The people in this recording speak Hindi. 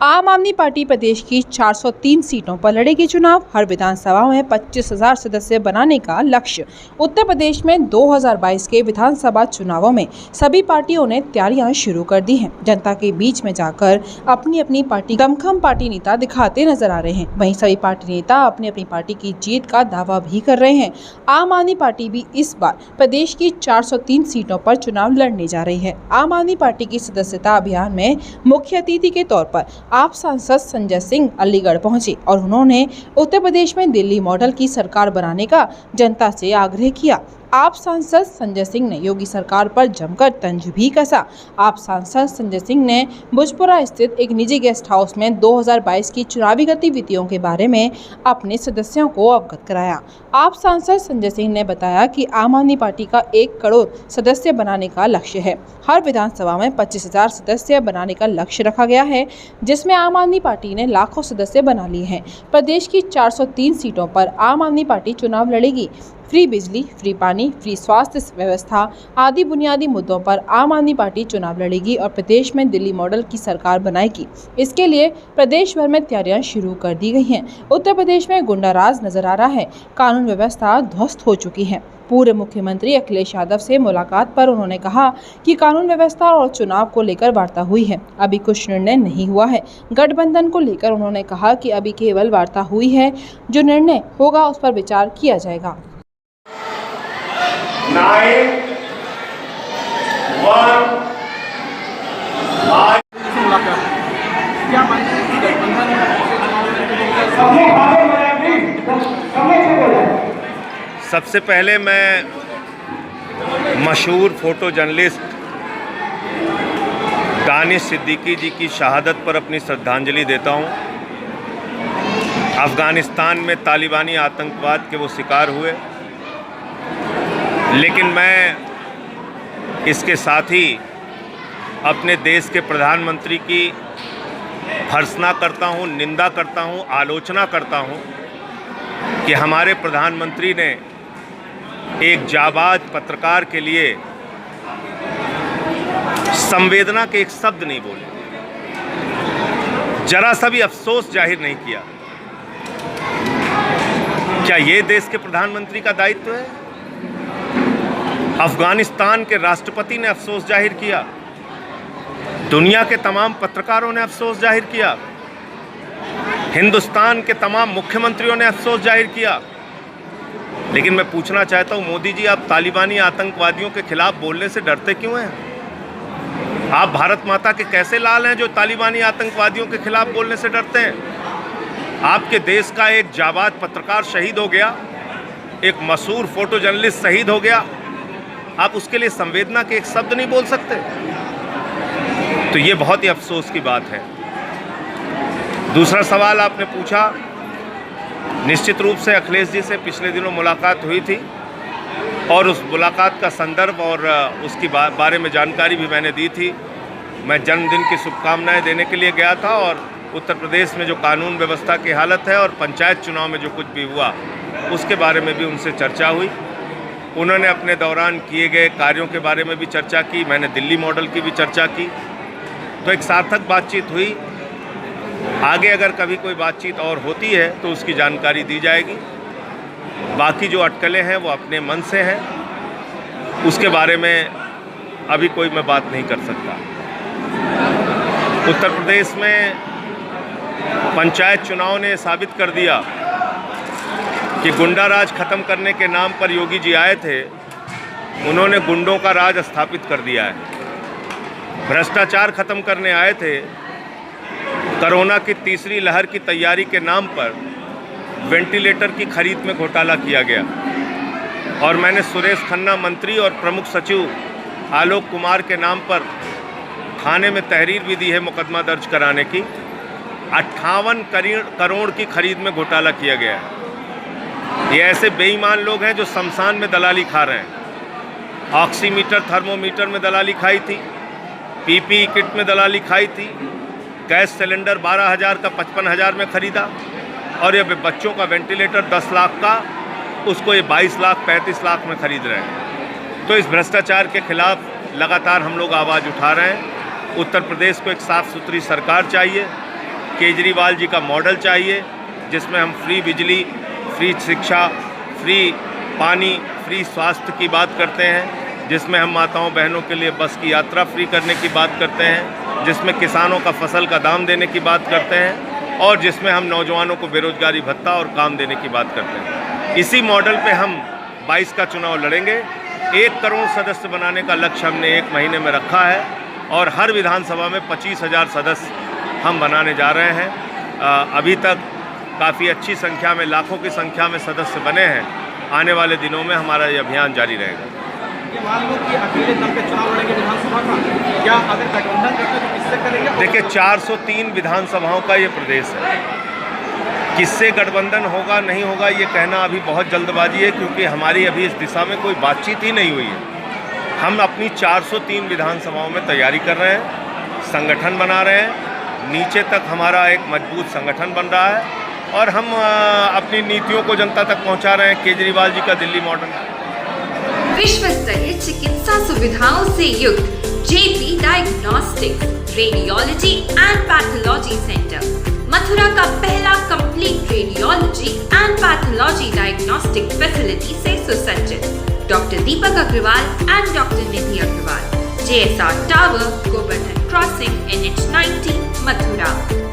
आम आदमी पार्टी प्रदेश की 403 सीटों पर लड़ेगी चुनाव। हर विधानसभा में 25,000 सदस्य बनाने का लक्ष्य। उत्तर प्रदेश में 2022 के विधानसभा चुनावों में सभी पार्टियों ने तैयारियां शुरू कर दी हैं। जनता के बीच में जाकर अपनी अपनी पार्टी दमखम पार्टी नेता दिखाते नजर आ रहे हैं। वहीं सभी पार्टी नेता अपनी अपनी पार्टी की जीत का दावा भी कर रहे हैं। आम आदमी पार्टी भी इस बार प्रदेश की 403 सीटों पर चुनाव लड़ने जा रही है। आम आदमी पार्टी की सदस्यता अभियान में मुख्य अतिथि के तौर पर आप सांसद संजय सिंह अलीगढ़ पहुंचे और उन्होंने उत्तर प्रदेश में दिल्ली मॉडल की सरकार बनाने का जनता से आग्रह किया। आप सांसद संजय सिंह ने योगी सरकार पर जमकर तंज भी कसा। आप सांसद संजय सिंह ने भोजपुरा स्थित एक निजी गेस्ट हाउस में 2022 की चुनावी गतिविधियों के बारे में अपने सदस्यों को अवगत कराया। आप सांसद संजय सिंह ने बताया कि आम आदमी पार्टी का 1 करोड़ सदस्य बनाने का लक्ष्य है। हर विधानसभा में 25,000 सदस्य बनाने का लक्ष्य रखा गया है, जिसमें आम आदमी पार्टी ने लाखों सदस्य बना लिए हैं। प्रदेश की 403 सीटों पर आम आदमी पार्टी चुनाव लड़ेगी। फ्री बिजली, फ्री पानी, फ्री स्वास्थ्य व्यवस्था आदि बुनियादी मुद्दों पर आम आदमी पार्टी चुनाव लड़ेगी और प्रदेश में दिल्ली मॉडल की सरकार बनाएगी। इसके लिए प्रदेश भर में तैयारियां शुरू कर दी गई हैं। उत्तर प्रदेश में गुंडा राज नजर आ रहा है। कानून व्यवस्था ध्वस्त हो चुकी है। पूर्व मुख्यमंत्री अखिलेश यादव से मुलाकात पर उन्होंने कहा कि कानून व्यवस्था और चुनाव को लेकर वार्ता हुई है, अभी कुछ निर्णय नहीं हुआ है। गठबंधन को लेकर उन्होंने कहा कि अभी केवल वार्ता हुई है, जो निर्णय होगा उस पर विचार किया जाएगा। 9, 1, सबसे पहले मैं मशहूर फोटो जर्नलिस्ट दानिश सिद्दीकी जी की शहादत पर अपनी श्रद्धांजलि देता हूं। अफ़गानिस्तान में तालिबानी आतंकवाद के वो शिकार हुए, लेकिन मैं इसके साथ ही अपने देश के प्रधानमंत्री की भर्त्सना करता हूं, निंदा करता हूं, आलोचना करता हूं कि हमारे प्रधानमंत्री ने एक जाबाज पत्रकार के लिए संवेदना के एक शब्द नहीं बोले, जरा सा भी अफसोस जाहिर नहीं किया। क्या ये देश के प्रधानमंत्री का दायित्व है? अफगानिस्तान के राष्ट्रपति ने अफसोस जाहिर किया, दुनिया के तमाम पत्रकारों ने अफसोस जाहिर किया, हिंदुस्तान के तमाम मुख्यमंत्रियों ने अफसोस जाहिर किया। लेकिन मैं पूछना चाहता हूं, मोदी जी, आप तालिबानी आतंकवादियों के खिलाफ बोलने से डरते क्यों हैं? आप भारत माता के कैसे लाल हैं जो तालिबानी आतंकवादियों के खिलाफ बोलने से डरते हैं? आपके देश का एक जाबाज पत्रकार शहीद हो गया, एक मशहूर फोटो जर्नलिस्ट शहीद हो गया, आप उसके लिए संवेदना के एक शब्द नहीं बोल सकते? तो ये बहुत ही अफसोस की बात है। दूसरा सवाल आपने पूछा, निश्चित रूप से अखिलेश जी से पिछले दिनों मुलाकात हुई थी और उस मुलाकात का संदर्भ और उसकी बारे में जानकारी भी मैंने दी थी। मैं जन्मदिन की शुभकामनाएं देने के लिए गया था और उत्तर प्रदेश में जो कानून व्यवस्था की हालत है और पंचायत चुनाव में जो कुछ भी हुआ उसके बारे में भी उनसे चर्चा हुई। उन्होंने अपने दौरान किए गए कार्यों के बारे में भी चर्चा की, मैंने दिल्ली मॉडल की भी चर्चा की। तो एक सार्थक बातचीत हुई। आगे अगर कभी कोई बातचीत और होती है तो उसकी जानकारी दी जाएगी। बाकी जो अटकलें हैं वो अपने मन से हैं, उसके बारे में अभी कोई मैं बात नहीं कर सकता। उत्तर प्रदेश में पंचायत चुनाव ने साबित कर दिया कि गुंडा राज खत्म करने के नाम पर योगी जी आए थे, उन्होंने गुंडों का राज स्थापित कर दिया है। भ्रष्टाचार खत्म करने आए थे, कोरोना की तीसरी लहर की तैयारी के नाम पर वेंटिलेटर की खरीद में घोटाला किया गया और मैंने सुरेश खन्ना मंत्री और प्रमुख सचिव आलोक कुमार के नाम पर थाने में तहरीर भी दी है मुकदमा दर्ज कराने की। 58 करोड़ की खरीद में घोटाला किया गया है। ये ऐसे बेईमान लोग हैं जो शमशान में दलाली खा रहे हैं। ऑक्सीमीटर, थर्मोमीटर में दलाली खाई थी, पीपीई किट में दलाली खाई थी, गैस सिलेंडर 12,000 का 55,000 में खरीदा और ये बच्चों का वेंटिलेटर 10 लाख का, उसको ये 22 लाख 35 लाख में खरीद रहे हैं। तो इस भ्रष्टाचार के खिलाफ लगातार हम लोग आवाज़ उठा रहे हैं। उत्तर प्रदेश को एक साफ़ सुथरी सरकार चाहिए, केजरीवाल जी का मॉडल चाहिए, जिसमें हम फ्री बिजली, फ्री शिक्षा, फ्री पानी, फ्री स्वास्थ्य की बात करते हैं, जिसमें हम माताओं बहनों के लिए बस की यात्रा फ्री करने की बात करते हैं, जिसमें किसानों का फसल का दाम देने की बात करते हैं और जिसमें हम नौजवानों को बेरोजगारी भत्ता और काम देने की बात करते हैं। इसी मॉडल पे हम 22 का चुनाव लड़ेंगे। 1 करोड़ सदस्य बनाने का लक्ष्य हमने 1 महीने में रखा है और हर विधानसभा में 25,000 सदस्य हम बनाने जा रहे हैं। अभी तक काफ़ी अच्छी संख्या में, लाखों की संख्या में सदस्य बने हैं। आने वाले दिनों में हमारा ये अभियान जारी रहेगा। ये मान लो कि अकेले दम पे चुनाव लड़ेंगे विधानसभा का, क्या अगर गठबंधन करते तो किससे करेंगे? देखिए, 403 विधानसभाओं का ये प्रदेश है। किससे गठबंधन होगा नहीं होगा ये कहना अभी बहुत जल्दबाजी है, क्योंकि हमारी अभी इस दिशा में कोई बातचीत ही नहीं हुई है। हम अपनी 403 विधानसभाओं में तैयारी कर रहे हैं, संगठन बना रहे हैं, नीचे तक हमारा एक मजबूत संगठन बन रहा है और हम अपनी नीतियों को जनता तक पहुंचा रहे हैं। केजरीवाल जी का दिल्ली मॉडल। विश्व स्तरीय चिकित्सा सुविधाओं से युक्त JP diagnostics, radiology and pathology centre, Mathura का पहला complete radiology and pathology diagnostic facility से सुसज्जित। Doctor Deepak Agarwal and doctor Nidhi Agarwal, JSR tower, Govardhan crossing, NH90, Mathura.